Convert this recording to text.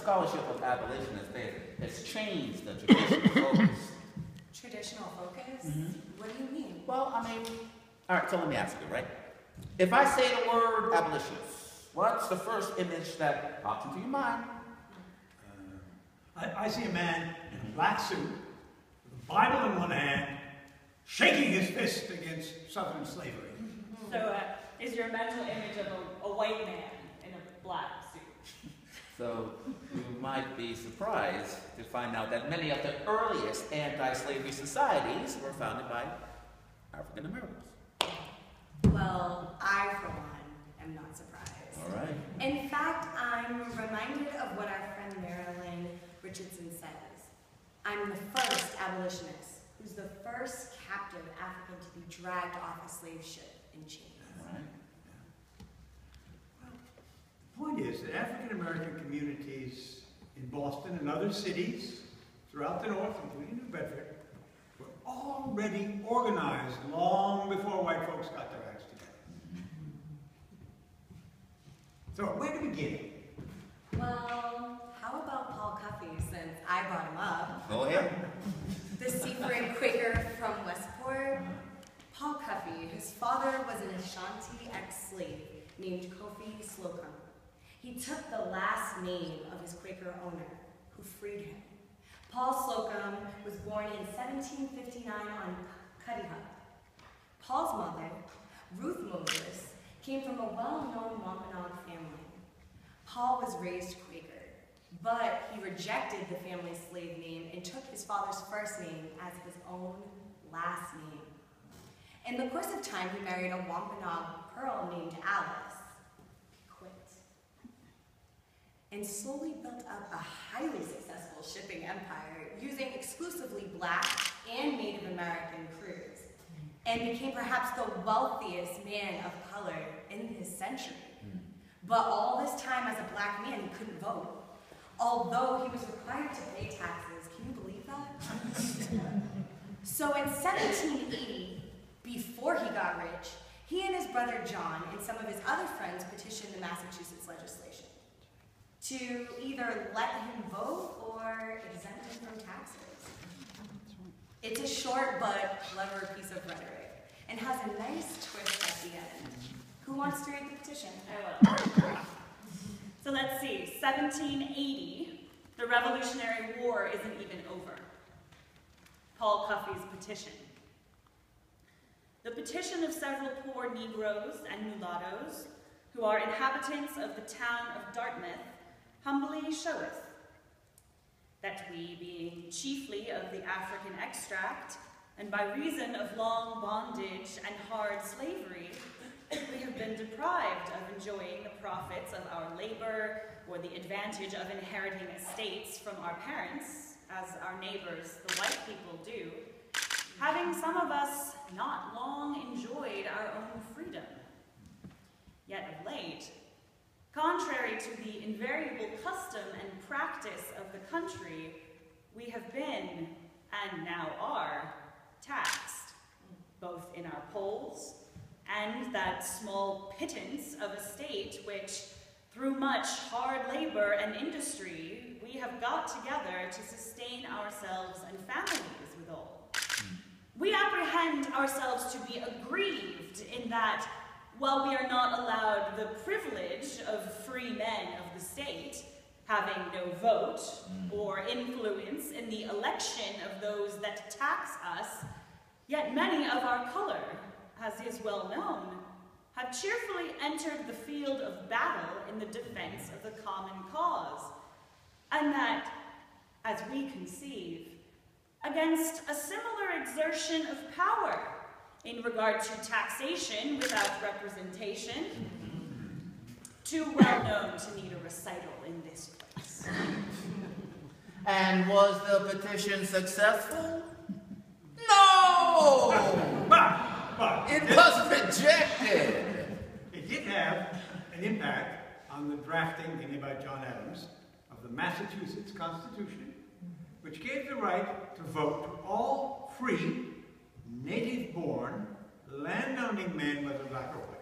scholarship of abolitionists has changed the traditional focus. Traditional focus? What do you mean? Well, I mean, all right, so let me ask you, right? If I say the word abolitionist, what's the first image that pops into your mind? I see a man in a black suit, with a Bible in one hand, shaking his fist against Southern slavery. So, is your mental image of a white man in a black suit? So, you might be surprised to find out that many of the earliest anti-slavery societies were founded by African Americans. Well, I, for one, am not surprised. All right. In fact, I'm reminded of what our friend Marilyn Richardson says. I'm the first abolitionist who's the first captive African to be dragged off a slave ship in chains. All right. Well, the point is that African American communities in Boston and other cities throughout the North, including New Bedford, were already organized long before white folks got their acts together. So, where to begin? Well, how about Paul Cuffe, since I brought him up? Go ahead. The seafaring Quaker from Westport. Paul Cuffe, his father was an Ashanti ex-slave named Kofi Slocum. He took the last name of his Quaker owner, who freed him. Paul Slocum was born in 1759 on Cuttyhunk. Paul's mother, Ruth Moses, came from a well-known Wampanoag family. Paul was raised Quaker, but he rejected the family's slave name and took his father's first name as his own last name. In the course of time, he married a Wampanoag girl named Alice. He quit. And slowly built up a highly successful shipping empire using exclusively black and Native American crews, and became perhaps the wealthiest man of color in his century. But all this time as a black man, he couldn't vote, although he was required to pay taxes. Can you believe that? So in 1780, before he got rich, he and his brother John and some of his other friends petitioned the Massachusetts legislation to either let him vote or exempt him from taxes. It's a short but clever piece of rhetoric and has a nice twist at the end. Who wants to read the petition? I will. So let's see, 1780, the Revolutionary War isn't even over. Paul Cuffe's petition. The petition of several poor Negroes and mulattoes, who are inhabitants of the town of Dartmouth, humbly showeth that we, being chiefly of the African extract, and by reason of long bondage and hard slavery, we have been deprived of enjoying the profits of our labor or the advantage of inheriting estates from our parents, as our neighbors, the white people, do, having some of us not long enjoyed our own freedom. Yet of late, contrary to the invariable custom and practice of the country, we have been, and now are, taxed, both in our polls and that small pittance of estate which, through much hard labor and industry, we have got together to sustain ourselves and families withal. We apprehend ourselves to be aggrieved in that, while we are not allowed the privilege of free men of the state, having no vote or influence in the election of those that tax us, yet many of our color, as is well known, have cheerfully entered the field of battle in the defense of the common cause, and that, as we conceive, against a similar exertion of power in regard to taxation without representation, too well known to need a recital in this place. And was the petition successful? No! It was rejected. It did have an impact on the drafting, beginning by John Adams, of the Massachusetts Constitution, which gave the right to vote to all free, native-born, land-owning men, whether black or white.